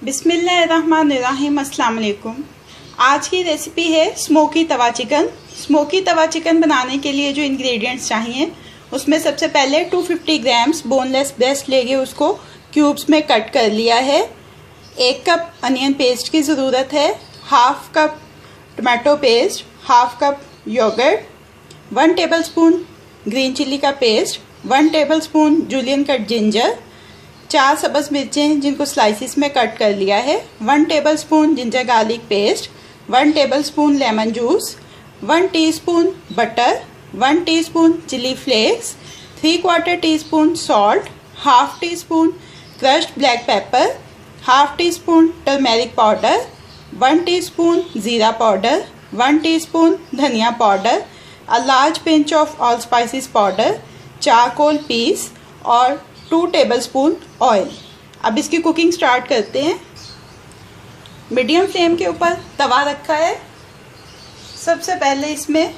बिस्मिल्लाहिर्रहमानिर्रहीम। अस्सलाम वालेकुम। आज की रेसिपी है स्मोकी तवा चिकन। स्मोकी तवा चिकन बनाने के लिए जो इंग्रेडिएंट्स चाहिए उसमें सबसे पहले 250 ग्राम्स बोनलेस ब्रेस्ट लेके उसको क्यूब्स में कट कर लिया है। 1 कप अनियन पेस्ट की ज़रूरत है, half cup tomato paste, half cup yogurt, 1 tablespoon green chilli का paste, 1 tablespoon julienne cut ginger, 4 सब्ज़ मिर्चें जिनको स्लाइसिस में कट कर लिया है, 1 tablespoon ginger garlic paste, 1 tablespoon lemon juice, 1 teaspoon butter, 1 teaspoon chilli flakes, 3/4 teaspoon salt, half teaspoon crushed black pepper, half teaspoon turmeric powder, 1 teaspoon ज़ीरा powder, 1 teaspoon धनिया powder, a large pinch of all spices powder, charcoal piece और 2 tablespoon oil. अब इसकी cooking start करते हैं। Medium flame के ऊपर तवा रखा है। सबसे पहले इसमें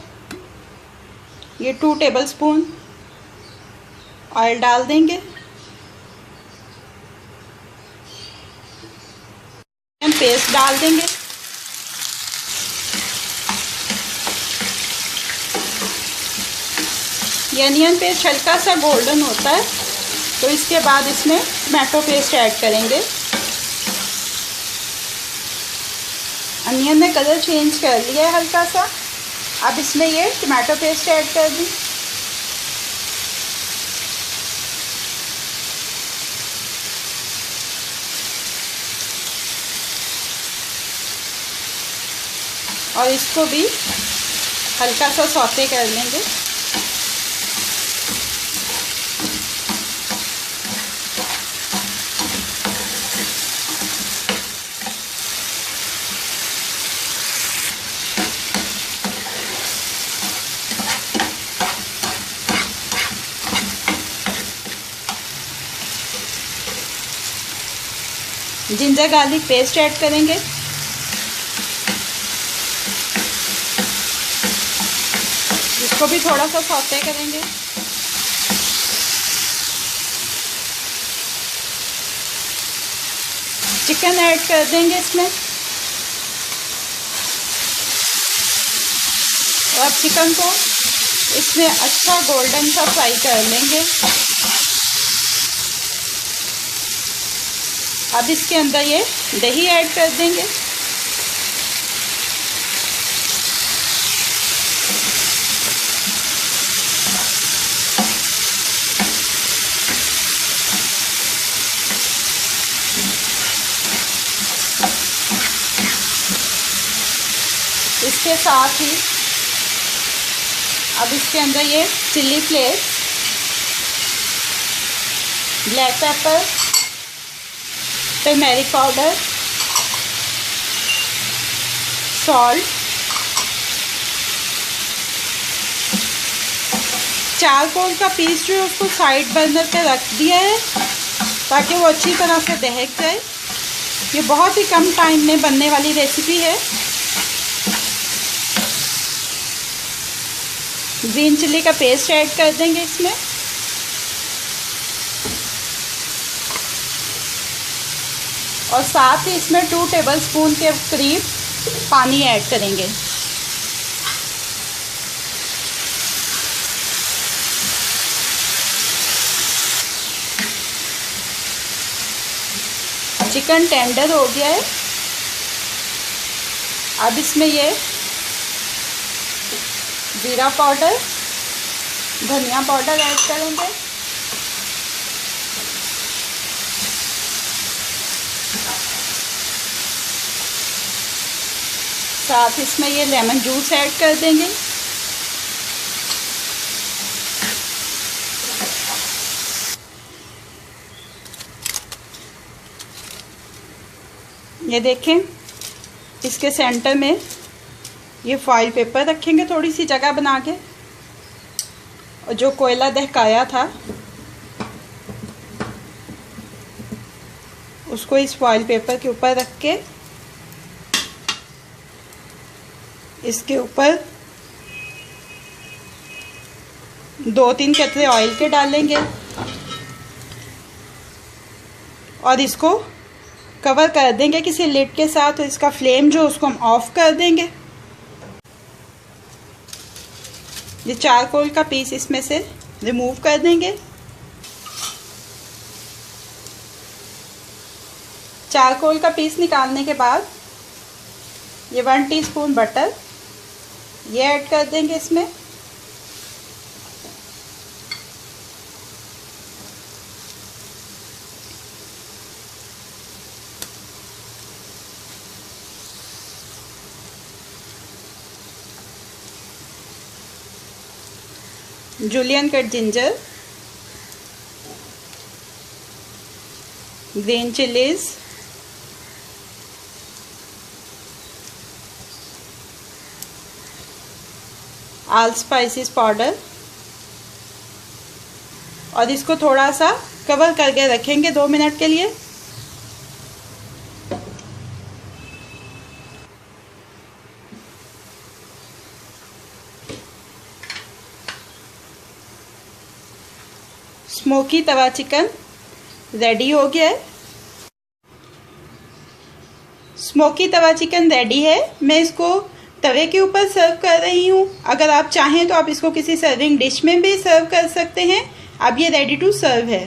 ये 2 टेबलस्पून ऑयल डाल देंगे। पेस्ट डाल देंगे। ये अनियन पेस्ट हल्का सा गोल्डन होता है तो इसके बाद इसमें टमाटो पेस्ट ऐड करेंगे। अनियन ने कलर चेंज कर लिया है हल्का सा। अब इसमें ये टमाटो पेस्ट ऐड कर दी। और इसको भी हल्का सा सौते कर लेंगे। जिंजर गार्लिक पेस्ट ऐड करेंगे। इसको भी थोड़ा सा सौते करेंगे। चिकन ऐड कर देंगे इसमें। और अब चिकन को इसमें अच्छा गोल्डन सा फ्राई कर लेंगे। अब इसके अंदर ये दही ऐड कर देंगे। इसके साथ ही अब इसके अंदर ये chilli flakes, black pepper, turmeric powder, salt, charcoal का पीस जो है उसको साइड बर्नर पे रख दिया है ताकि वो अच्छी तरह से दहक जाए। ये बहुत ही कम टाइम में बनने वाली रेसिपी है। ग्रीन चिल्ली का पेस्ट ऐड कर देंगे इसमें। और साथ ही इसमें 2 टेबलस्पून के करीब पानी ऐड करेंगे। चिकन टेंडर हो गया है। अब इसमें ये ज़ीरा पाउडर, धनिया पाउडर ऐड करेंगे। साथ इसमें ये लेमन जूस ऐड कर देंगे। ये देखें, इसके सेंटर में ये फॉइल पेपर रखेंगे थोड़ी सी जगह बना के। और जो कोयला दहकाया था उसको इस फॉइल पेपर के ऊपर रख के इसके ऊपर 2-3 कतरे ऑयल के डालेंगे और इसको कवर कर देंगे किसी लिड के साथ और इसका फ्लेम जो उसको हम ऑफ कर देंगे। ये चारकोल का पीस इसमें से रिमूव कर देंगे। चारकोल का पीस निकालने के बाद ये 1 टीस्पून बटर ये ऐड कर देंगे इसमें। Julienne cut ginger, green chillies, all spices powder और इसको थोड़ा सा कवर करके रखेंगे 2 मिनट के लिए। स्मोकी तवा चिकन रेडी हो गया है। स्मोकी तवा चिकन रेडी है। मैं इसको तवे के ऊपर सर्व कर रही हूँ। अगर आप चाहें तो आप इसको किसी सर्विंग डिश में भी सर्व कर सकते हैं। अब ये रेडी टू सर्व है।